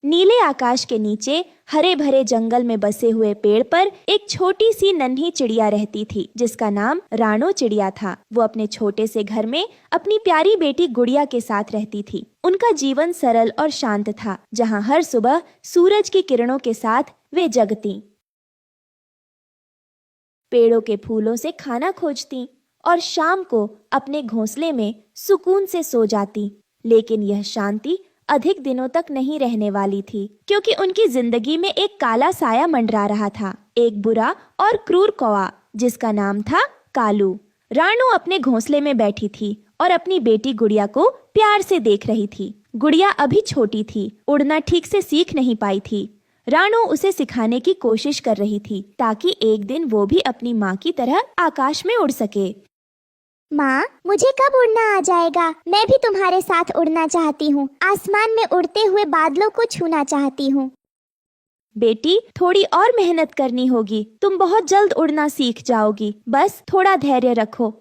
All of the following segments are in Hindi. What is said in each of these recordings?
नीले आकाश के नीचे हरे भरे जंगल में बसे हुए पेड़ पर एक छोटी सी नन्ही चिड़िया रहती थी जिसका नाम रानो चिड़िया था। वो अपने छोटे से घर में अपनी प्यारी बेटी गुड़िया के साथ रहती थी। उनका जीवन सरल और शांत था, जहाँ हर सुबह सूरज की किरणों के साथ वे जगती, पेड़ों के फूलों से खाना खोजती और शाम को अपने घोंसले में सुकून से सो जाती। लेकिन यह शांति अधिक दिनों तक नहीं रहने वाली थी, क्योंकि उनकी जिंदगी में एक काला साया मंडरा रहा था, एक बुरा और क्रूर कौवा जिसका नाम था कालू। रानू अपने घोंसले में बैठी थी और अपनी बेटी गुड़िया को प्यार से देख रही थी। गुड़िया अभी छोटी थी, उड़ना ठीक से सीख नहीं पाई थी। रानू उसे सिखाने की कोशिश कर रही थी ताकि एक दिन वो भी अपनी माँ की तरह आकाश में उड़ सके। माँ, मुझे कब उड़ना आ जाएगा? मैं भी तुम्हारे साथ उड़ना चाहती हूँ। आसमान में उड़ते हुए बादलों को छूना चाहती हूँ। बेटी, थोड़ी और मेहनत करनी होगी, तुम बहुत जल्द उड़ना सीख जाओगी, बस थोड़ा धैर्य रखो।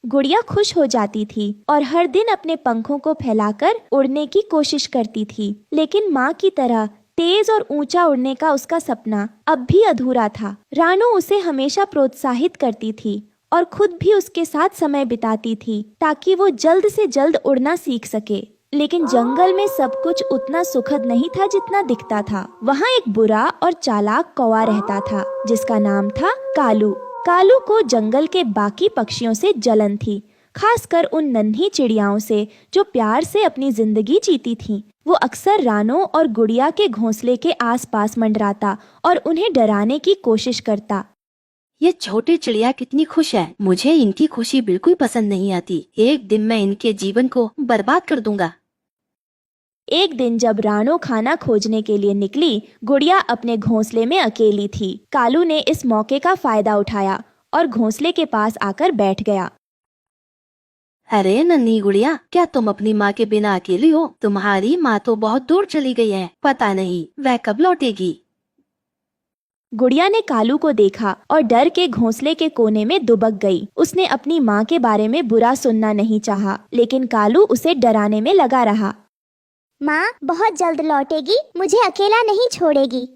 गुड़िया खुश हो जाती थी और हर दिन अपने पंखों को फैलाकर उड़ने की कोशिश करती थी, लेकिन माँ की तरह तेज और ऊंचा उड़ने का उसका सपना अब भी अधूरा था। रानू उसे हमेशा प्रोत्साहित करती थी और खुद भी उसके साथ समय बिताती थी ताकि वो जल्द से जल्द उड़ना सीख सके। लेकिन जंगल में सब कुछ उतना सुखद नहीं था जितना दिखता था। वहाँ एक बुरा और चालाक कौवा रहता था जिसका नाम था कालू। कालू को जंगल के बाकी पक्षियों से जलन थी, खासकर उन नन्ही चिड़ियाओं से जो प्यार से अपनी जिंदगी जीती थीं। वो अक्सर रानो और गुड़िया के घोंसले के आसपास मंडराता और उन्हें डराने की कोशिश करता। ये छोटी चिड़िया कितनी खुश है, मुझे इनकी खुशी बिल्कुल पसंद नहीं आती। एक दिन मैं इनके जीवन को बर्बाद कर दूंगा। एक दिन जब रानो खाना खोजने के लिए निकली, गुड़िया अपने घोंसले में अकेली थी। कालू ने इस मौके का फायदा उठाया और घोंसले के पास आकर बैठ गया। अरे नन्ही गुड़िया, क्या तुम अपनी माँ के बिना अकेली हो? तुम्हारी माँ तो बहुत दूर चली गई है, पता नहीं वह कब लौटेगी। गुड़िया ने कालू को देखा और डर के घोंसले के कोने में दुबक गई। उसने अपनी माँ के बारे में बुरा सुनना नहीं चाहा, लेकिन कालू उसे डराने में लगा रहा। माँ बहुत जल्द लौटेगी, मुझे अकेला नहीं छोड़ेगी।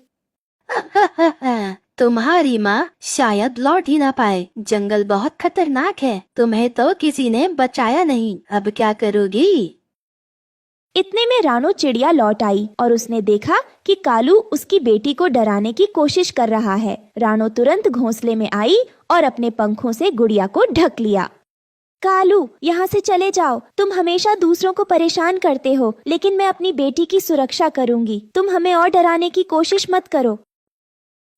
तुम्हारी माँ शायद लौट ही ना पाए। जंगल बहुत खतरनाक है, तुम्हें तो किसी ने बचाया नहीं, अब क्या करोगी? इतने में रानो चिड़िया लौट आई और उसने देखा कि कालू उसकी बेटी को डराने की कोशिश कर रहा है। रानो तुरंत घोंसले में आई और अपने पंखों से गुड़िया को ढक लिया। कालू, यहाँ से चले जाओ, तुम हमेशा दूसरों को परेशान करते हो, लेकिन मैं अपनी बेटी की सुरक्षा करूंगी, तुम हमें और डराने की कोशिश मत करो।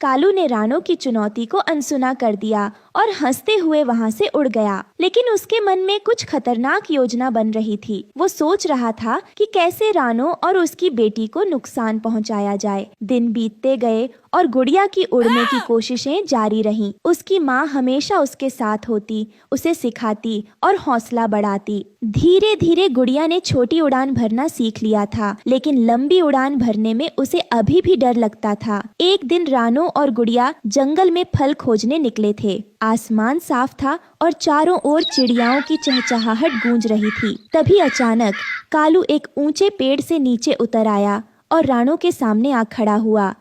कालू ने रानो की चुनौती को अनसुना कर दिया और हंसते हुए वहां से उड़ गया। लेकिन उसके मन में कुछ खतरनाक योजना बन रही थी। वो सोच रहा था कि कैसे रानो और उसकी बेटी को नुकसान पहुंचाया जाए। दिन बीतते गए और गुड़िया की उड़ने की कोशिशें जारी रहीं। उसकी माँ हमेशा उसके साथ होती, उसे सिखाती और हौसला बढ़ाती। धीरे धीरे गुड़िया ने छोटी उड़ान भरना सीख लिया था, लेकिन लंबी उड़ान भरने में उसे अभी भी डर लगता था। एक दिन रानो और गुड़िया जंगल में फल खोजने निकले थे। आसमान साफ था और चारों ओर चिड़ियाओं की चहचहाहट गूंज रही थी। तभी अचानक कालू एक ऊंचे पेड़ से नीचे उतर आया और रानो के सामने आ खड़ा हुआ।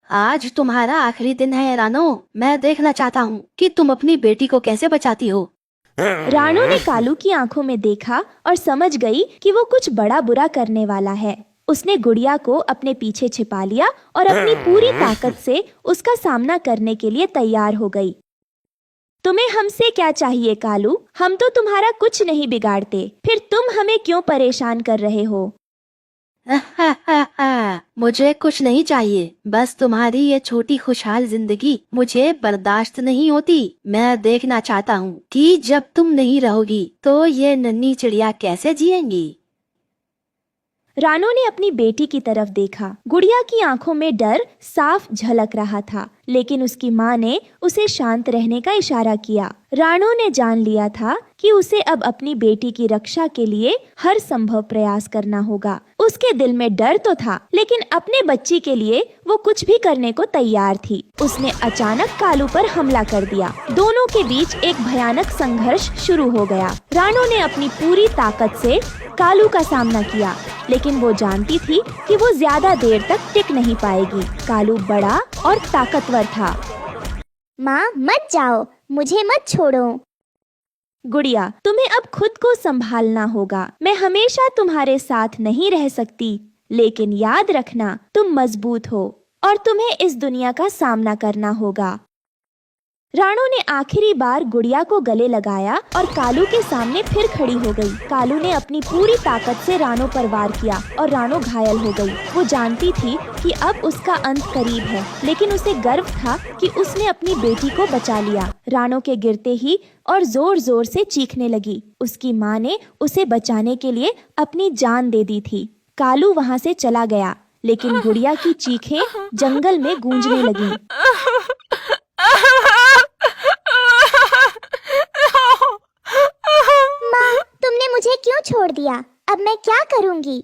आज तुम्हारा आखिरी दिन है रानो, मैं देखना चाहता हूँ कि तुम अपनी बेटी को कैसे बचाती हो। रानो ने कालू की आंखों में देखा और समझ गई कि वो कुछ बड़ा बुरा करने वाला है। उसने गुड़िया को अपने पीछे छिपा लिया और अपनी पूरी ताकत से उसका सामना करने के लिए तैयार हो गई। तुम्हें हमसे क्या चाहिए कालू? हम तो तुम्हारा कुछ नहीं बिगाड़ते, फिर तुम हमें क्यों परेशान कर रहे हो? मुझे कुछ नहीं चाहिए, बस तुम्हारी ये छोटी खुशहाल जिंदगी मुझे बर्दाश्त नहीं होती। मैं देखना चाहता हूँ कि जब तुम नहीं रहोगी तो ये नन्ही चिड़िया कैसे जिएंगी। रानो ने अपनी बेटी की तरफ देखा। गुड़िया की आंखों में डर साफ झलक रहा था, लेकिन उसकी माँ ने उसे शांत रहने का इशारा किया। रानो ने जान लिया था कि उसे अब अपनी बेटी की रक्षा के लिए हर संभव प्रयास करना होगा। उसके दिल में डर तो था, लेकिन अपने बच्ची के लिए वो कुछ भी करने को तैयार थी। उसने अचानक कालू पर हमला कर दिया। दोनों के बीच एक भयानक संघर्ष शुरू हो गया। रानो ने अपनी पूरी ताकत से कालू का सामना किया, लेकिन वो जानती थी कि वो ज्यादा देर तक टिक नहीं पाएगी। कालू बड़ा और ताकतवर था। माँ मत जाओ, मुझे मत छोड़ो। गुड़िया, तुम्हें अब खुद को संभालना होगा। मैं हमेशा तुम्हारे साथ नहीं रह सकती, लेकिन याद रखना तुम मजबूत हो और तुम्हें इस दुनिया का सामना करना होगा। रानो ने आखिरी बार गुड़िया को गले लगाया और कालू के सामने फिर खड़ी हो गई। कालू ने अपनी पूरी ताकत से रानो पर वार किया और रानो घायल हो गई। वो जानती थी कि अब उसका अंत करीब है, लेकिन उसे गर्व था कि उसने अपनी बेटी को बचा लिया। रानो के गिरते ही और जोर जोर से चीखने लगी। उसकी माँ ने उसे बचाने के लिए अपनी जान दे दी थी। कालू वहाँ से चला गया, लेकिन गुड़िया की चीखें जंगल में गूंजने लगीं। माँ, तुमने मुझे क्यों छोड़ दिया? अब मैं क्या करूँगी?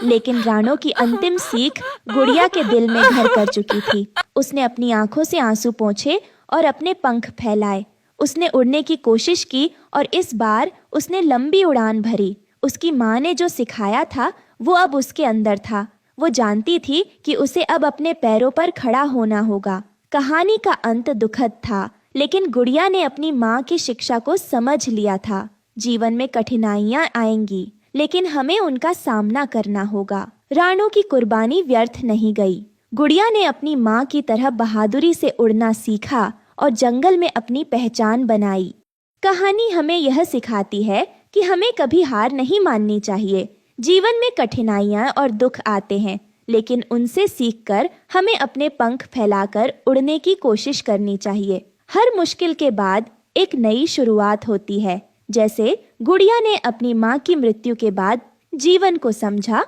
लेकिन रानो की अंतिम सीख गुड़िया के दिल में घर कर चुकी थी। उसने अपनी आंखों से आंसू पोंछे और अपने पंख फैलाए। उसने उड़ने की कोशिश की और इस बार उसने लंबी उड़ान भरी। उसकी माँ ने जो सिखाया था वो अब उसके अंदर था। वो जानती थी कि उसे अब अपने पैरों पर खड़ा होना होगा। कहानी का अंत दुखद था, लेकिन गुड़िया ने अपनी माँ की शिक्षा को समझ लिया था। जीवन में कठिनाइयाँ आएंगी, लेकिन हमें उनका सामना करना होगा। रानो की कुर्बानी व्यर्थ नहीं गई। गुड़िया ने अपनी माँ की तरह बहादुरी से उड़ना सीखा और जंगल में अपनी पहचान बनाई। कहानी हमें यह सिखाती है कि हमें कभी हार नहीं माननी चाहिए। जीवन में कठिनाइयाँ और दुख आते हैं, लेकिन उनसे सीखकर हमें अपने पंख फैलाकर उड़ने की कोशिश करनी चाहिए। हर मुश्किल के बाद एक नई शुरुआत होती है, जैसे गुड़िया ने अपनी माँ की मृत्यु के बाद जीवन को समझा